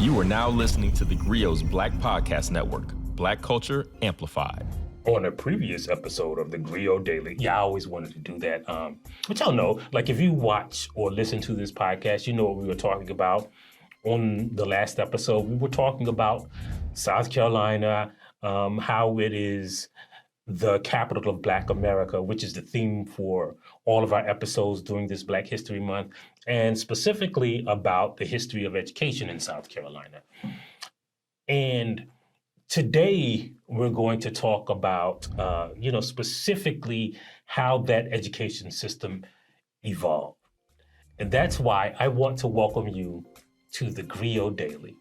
You are now listening to TheGrio's Black Podcast Network, Black Culture Amplified. On a previous episode of TheGrio Daily, I always wanted to do that. But y'all know, like if you watch or listen to this podcast, you know what we were talking about. On the last episode, we were talking about South Carolina, how it is the capital of Black America, which is the theme for all of our episodes during this Black History Month, and specifically about the history of education in South Carolina. And today, we're going to talk about, specifically how that education system evolved. And that's why I want to welcome you to TheGrio Daily,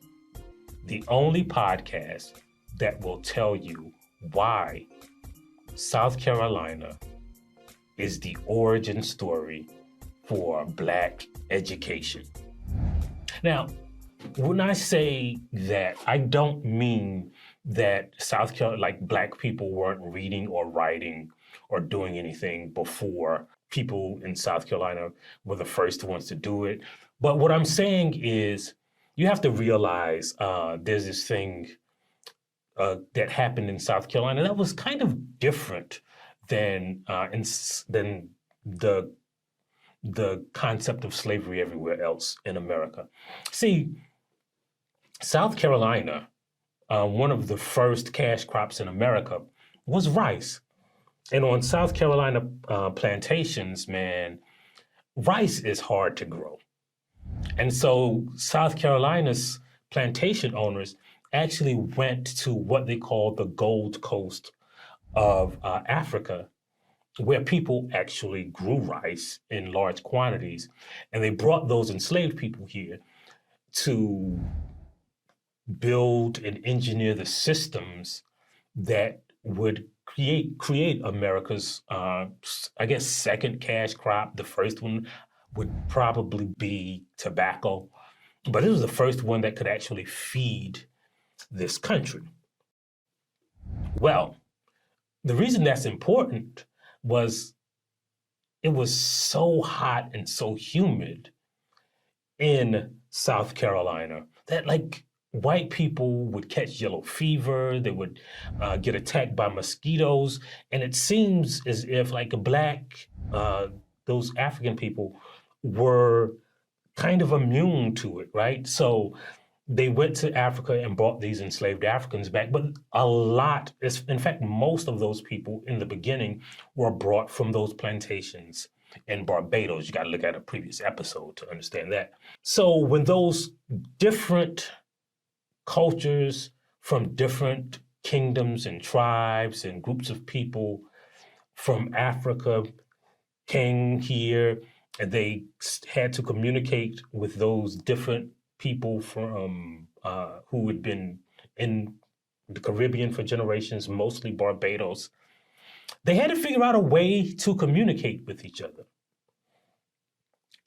the only podcast that will tell you why South Carolina is the origin story for Black education. Now, when I say that, I don't mean that South Carolina, like Black people weren't reading or writing or doing anything before people in South Carolina were the first ones to do it. But what I'm saying is you have to realize there's this thing that happened in South Carolina that was kind of different than the concept of slavery everywhere else in America. See, South Carolina, one of the first cash crops in America was rice. And on South Carolina plantations, man, rice is hard to grow. And so South Carolina's plantation owners actually went to what they call the Gold Coast of Africa, where people actually grew rice in large quantities. And they brought those enslaved people here to build and engineer the systems that would create America's, second cash crop. The first one would probably be tobacco, but it was the first one that could actually feed this country. Well, the reason that's important was it was so hot and so humid in South Carolina that white people would catch yellow fever, they would get attacked by mosquitoes, and it seems as if those African people were kind of immune to it, right? So they went to Africa and brought these enslaved Africans back, but in fact, most of those people in the beginning were brought from those plantations in Barbados. You got to look at a previous episode to understand that. So when those different cultures from different kingdoms and tribes and groups of people from Africa came here, and they had to communicate with those different people from who had been in the Caribbean for generations, mostly Barbados. They had to figure out a way to communicate with each other.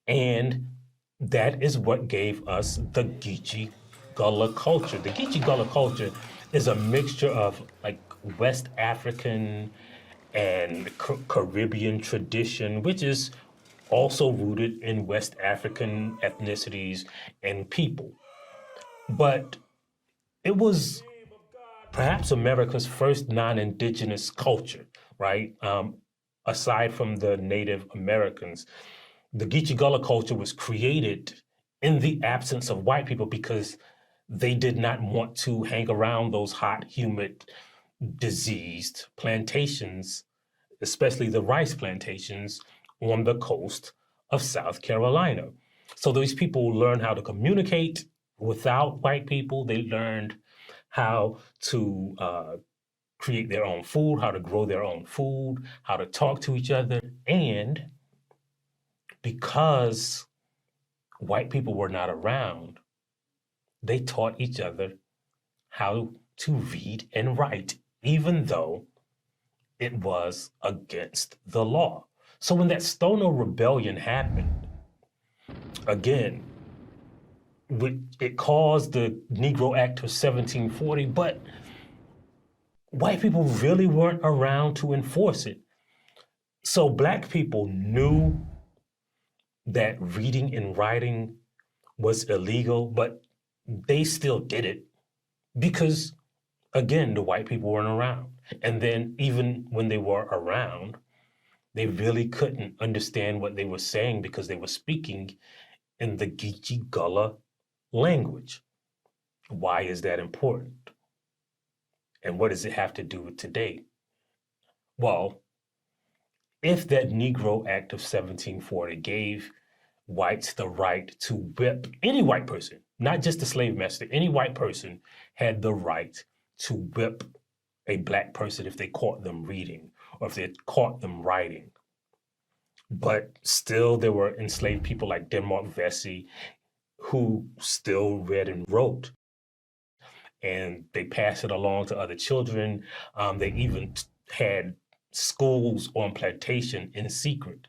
And that is what gave us the Geechee Gullah culture. The Geechee Gullah culture is a mixture of West African and Caribbean tradition, which is also rooted in West African ethnicities and people. But it was perhaps America's first non-indigenous culture, right? Aside from the Native Americans. The Geechee Gullah culture was created in the absence of white people because they did not want to hang around those hot, humid, diseased plantations, especially the rice plantations on the coast of South Carolina. So these people learned how to communicate without white people. They learned how to create their own food, how to grow their own food, how to talk to each other. And because white people were not around, they taught each other how to read and write, even though it was against the law. So when that Stono Rebellion happened, again, it caused the Negro Act of 1740, but white people really weren't around to enforce it. So Black people knew that reading and writing was illegal, but they still did it because, again, the white people weren't around. And then even when they were around, they really couldn't understand what they were saying because they were speaking in the Geechee Gullah language. Why is that important? And what does it have to do with today? Well, if that Negro Act of 1740 gave whites the right to whip any white person, not just the slave master, any white person had the right to whip a black person if they caught them reading or if they caught them writing. But still, there were enslaved people like Denmark Vesey who still read and wrote. And they passed it along to other children. They even had schools on plantation in secret.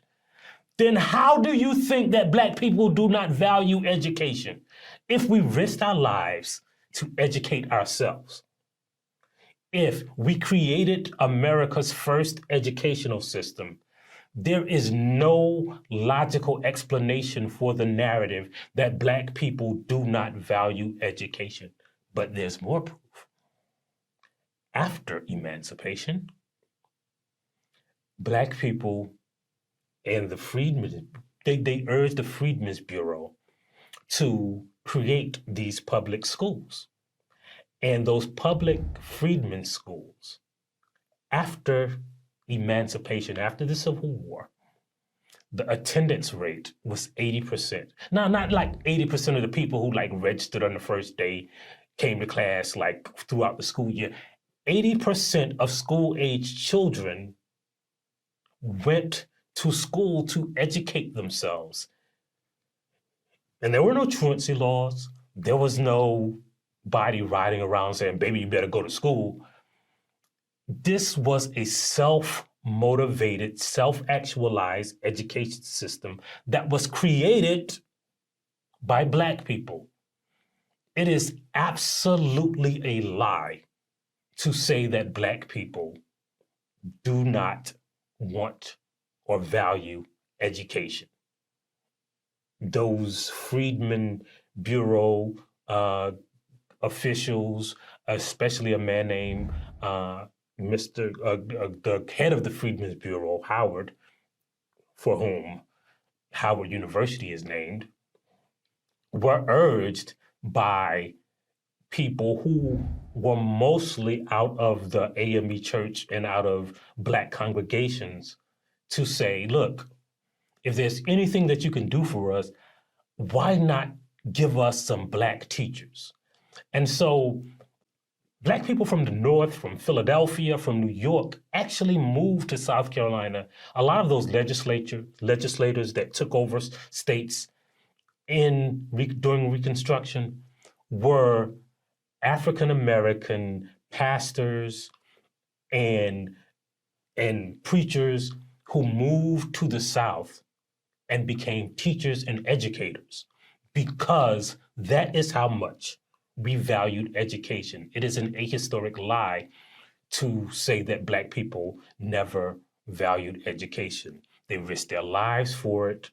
Then how do you think that black people do not value education if we risked our lives to educate ourselves? If we created America's first educational system, there is no logical explanation for the narrative that black people do not value education. But there's more proof. After emancipation, black people and the freedmen, they urged the Freedmen's Bureau to create these public schools. And those public freedmen schools, after emancipation, after the Civil War, the attendance rate was 80%. Now, not like 80% of the people who like registered on the first day came to class like throughout the school year. 80% of school-age children went to school to educate themselves. And there were no truancy laws. There was no body riding around saying, baby, you better go to school. This was a self-motivated, self-actualized education system that was created by black people. It is absolutely a lie to say that black people do not want or value education. Those Freedmen Bureau officials, especially a man named the head of the Freedmen's Bureau, Howard, for whom Howard University is named, were urged by people who were mostly out of the AME church and out of black congregations to say, look, if there's anything that you can do for us, why not give us some black teachers? And so black people from the North, from Philadelphia, from New York, actually moved to South Carolina. A lot of those legislators that took over states during Reconstruction were African-American pastors and preachers who moved to the South and became teachers and educators because that is how much we valued education. It is an ahistoric lie to say that black people never valued education. They risked their lives for it.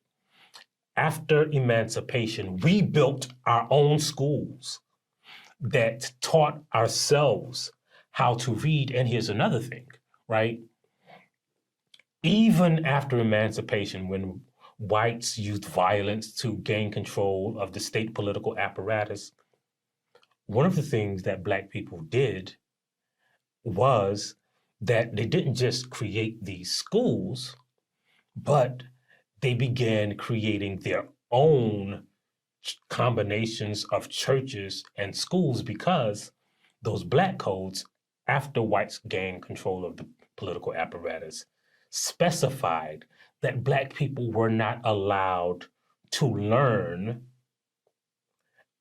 After emancipation, we built our own schools that taught ourselves how to read. And here's another thing, right? Even after emancipation, when whites used violence to gain control of the state political apparatus, one of the things that black people did was that they didn't just create these schools, but they began creating their own combinations of churches and schools because those black codes, after whites gained control of the political apparatus, specified that black people were not allowed to learn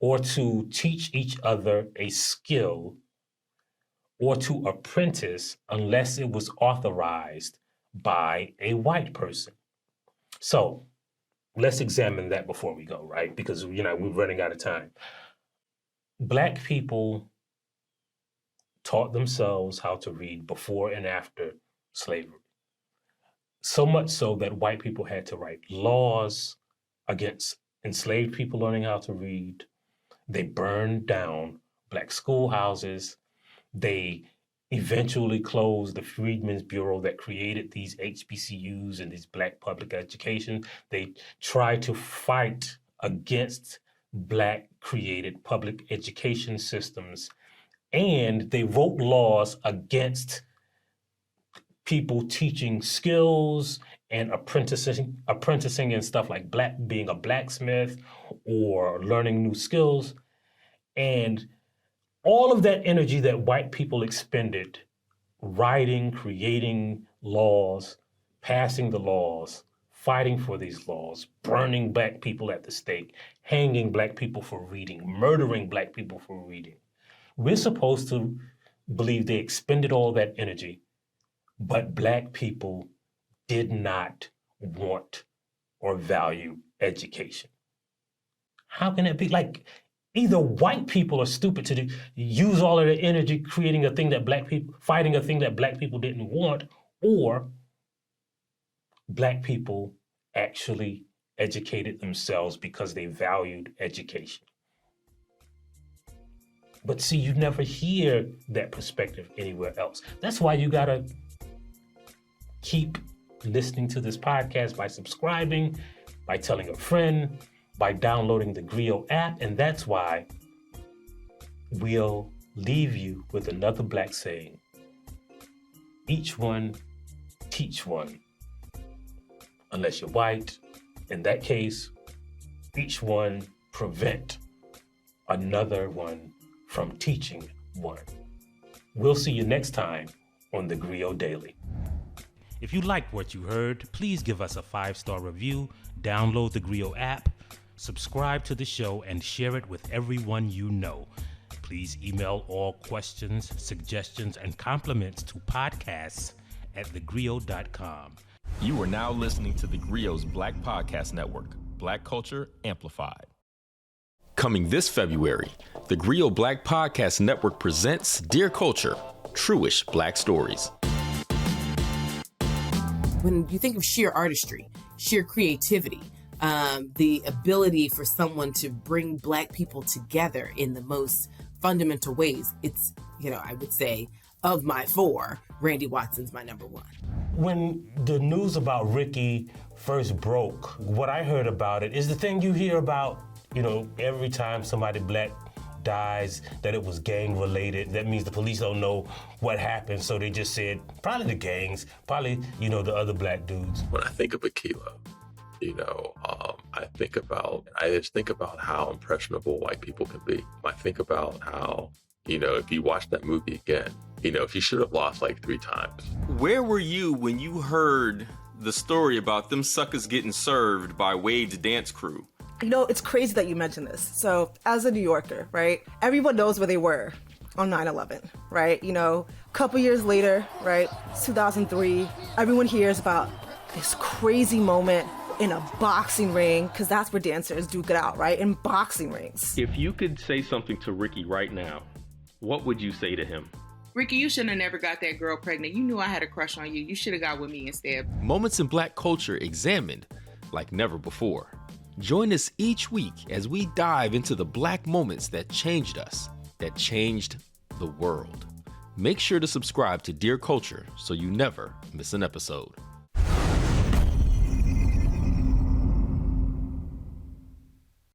or to teach each other a skill or to apprentice unless it was authorized by a white person. So let's examine that before we go, right? Because we're running out of time. Black people taught themselves how to read before and after slavery. So much so that white people had to write laws against enslaved people learning how to read. They burned down Black schoolhouses. They eventually closed the Freedmen's Bureau that created these HBCUs and these Black public education. They tried to fight against Black created public education systems. And they wrote laws against people teaching skills and apprenticing and stuff like being a blacksmith or learning new skills. And all of that energy that white people expended writing, creating laws, passing the laws, fighting for these laws, burning Black people at the stake, hanging Black people for reading, murdering Black people for reading. We're supposed to believe they expended all that energy, but Black people did not want or value education. How can it be? Like, either white people are stupid to use all of their energy creating a thing that Black people, fighting a thing that Black people didn't want, or Black people actually educated themselves because they valued education. But see, you never hear that perspective anywhere else. That's why you gotta keep listening to this podcast by subscribing, by telling a friend, by downloading the TheGrio app. And that's why we'll leave you with another Black saying: each one, teach one. Unless you're white, in that case, each one prevent another one from teaching one. We'll see you next time on the TheGrio Daily. If you liked what you heard, please give us a 5-star review, download the TheGrio app, subscribe to the show, and share it with everyone you know. Please email all questions, suggestions, and compliments to podcasts@thegrio.com. You are now listening to TheGrio's Black Podcast Network, Black Culture Amplified. Coming this February, the TheGrio Black Podcast Network presents Dear Culture, Truish Black Stories. When you think of sheer artistry, sheer creativity, the ability for someone to bring Black people together in the most fundamental ways, it's, I would say, of my four, Randy Watson's my number one. When the news about Ricky first broke, what I heard about it is the thing you hear about, every time somebody Black dies, that it was gang related. That means the police don't know what happened, so they just said probably the gangs, probably, the other Black dudes. When I think of Akilah, I just think about how impressionable white people can be. I think about how, if you watch that movie again, he should have lost like 3 times. Where were you when you heard the story about them suckers getting served by Wade's dance crew? It's crazy that you mentioned this. So as a New Yorker, right, everyone knows where they were on 9/11, right? A couple years later, right, 2003, everyone hears about this crazy moment in a boxing ring, because that's where dancers duke it out, right, in boxing rings. If you could say something to Ricky right now, what would you say to him? Ricky, you shouldn't have never got that girl pregnant. You knew I had a crush on you. You should have got with me instead. Moments in Black culture examined like never before. Join us each week as we dive into the Black moments that changed us, that changed the world. Make sure to subscribe to Dear Culture so you never miss an episode.